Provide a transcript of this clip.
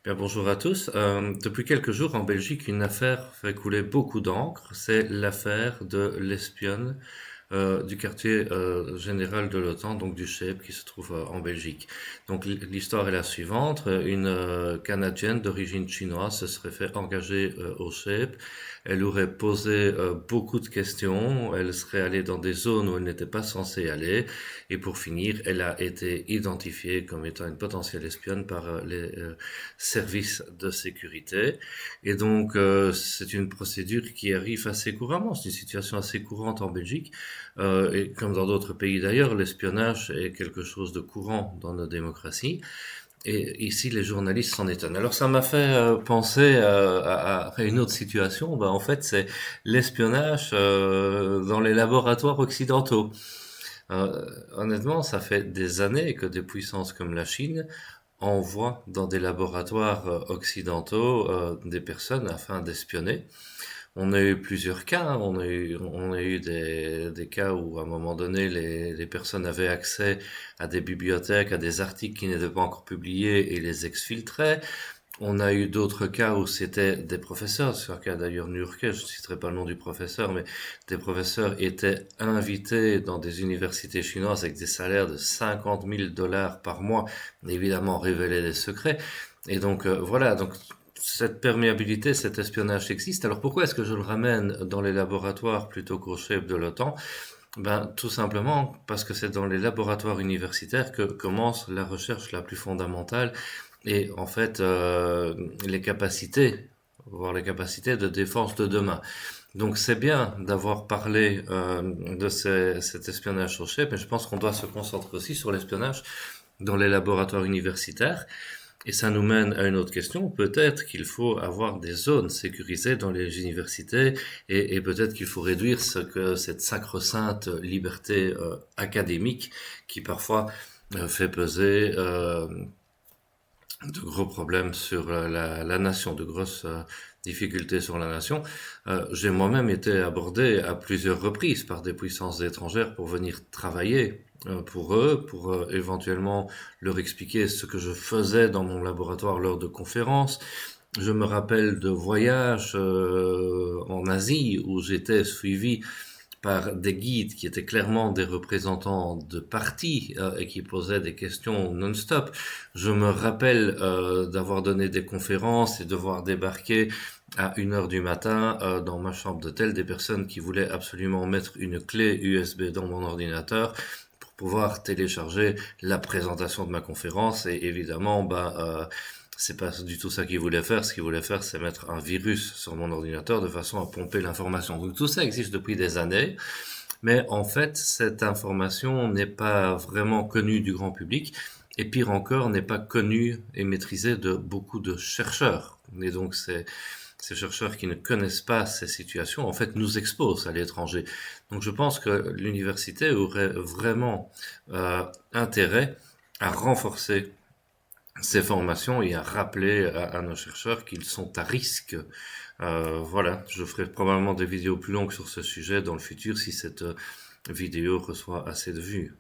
Bien, bonjour à tous. Depuis quelques jours en Belgique, une affaire fait couler beaucoup d'encre. C'est l'affaire de l'espionne du quartier général de l'OTAN, donc du CHEP, qui se trouve en Belgique. Donc l'histoire est la suivante. Une Canadienne d'origine chinoise se serait fait engager au CHEP. Elle aurait posé beaucoup de questions. Elle serait allée dans des zones où elle n'était pas censée aller. Et pour finir, elle a été identifiée comme étant une potentielle espionne par les services de sécurité. Et donc, c'est une procédure qui arrive assez couramment. C'est une situation assez courante en Belgique. Et comme dans d'autres pays d'ailleurs, l'espionnage est quelque chose de courant dans nos démocraties. Et ici, les journalistes s'en étonnent. Alors, ça m'a fait penser à une autre situation. Ben, en fait, c'est l'espionnage dans les laboratoires occidentaux. Honnêtement, ça fait des années que des puissances comme la Chine envoient dans des laboratoires occidentaux des personnes afin d'espionner. On a eu plusieurs cas, hein. On a eu des cas où à un moment donné les personnes avaient accès à des bibliothèques, à des articles qui n'étaient pas encore publiés et les exfiltraient. On a eu d'autres cas où c'était des professeurs, c'est un cas d'ailleurs new-yorkais, je ne citerai pas le nom du professeur, mais des professeurs étaient invités dans des universités chinoises avec des salaires de 50 000 $ par mois, évidemment révéler des secrets. Et donc voilà, donc cette perméabilité, cet espionnage existe. Alors pourquoi est-ce que je le ramène dans les laboratoires plutôt qu'au chef de l'OTAN? Ben, tout simplement parce que c'est dans les laboratoires universitaires que commence la recherche la plus fondamentale et en fait les capacités, voire les capacités de défense de demain. Donc c'est bien d'avoir parlé de cet espionnage au chef, mais je pense qu'on doit se concentrer aussi sur l'espionnage dans les laboratoires universitaires. Et ça nous mène à une autre question. Peut-être qu'il faut avoir des zones sécurisées dans les universités et peut-être qu'il faut réduire cette sacro-sainte liberté académique qui parfois fait peser de gros problèmes sur la nation, de grosses difficultés sur la nation. J'ai moi-même été abordé à plusieurs reprises par des puissances étrangères pour venir travailler pour eux, pour éventuellement leur expliquer ce que je faisais dans mon laboratoire lors de conférences. Je me rappelle de voyages en Asie où j'étais suivi par des guides qui étaient clairement des représentants de partis et qui posaient des questions non-stop. Je me rappelle d'avoir donné des conférences et de voir débarquer à 1 heure du matin dans ma chambre d'hôtel des personnes qui voulaient absolument mettre une clé USB dans mon ordinateur pour pouvoir télécharger la présentation de ma conférence et évidemment c'est pas du tout ça qu'ils voulaient faire. Ce qu'ils voulaient faire, c'est mettre un virus sur mon ordinateur de façon à pomper l'information. Donc tout ça existe depuis des années, mais en fait, cette information n'est pas vraiment connue du grand public, et pire encore, n'est pas connue et maîtrisée de beaucoup de chercheurs. Et donc ces chercheurs qui ne connaissent pas ces situations, en fait, nous exposent à l'étranger. Donc je pense que l'université aurait vraiment intérêt à renforcer ces formations et à rappeler à nos chercheurs qu'ils sont à risque. Voilà, je ferai probablement des vidéos plus longues sur ce sujet dans le futur si cette vidéo reçoit assez de vues.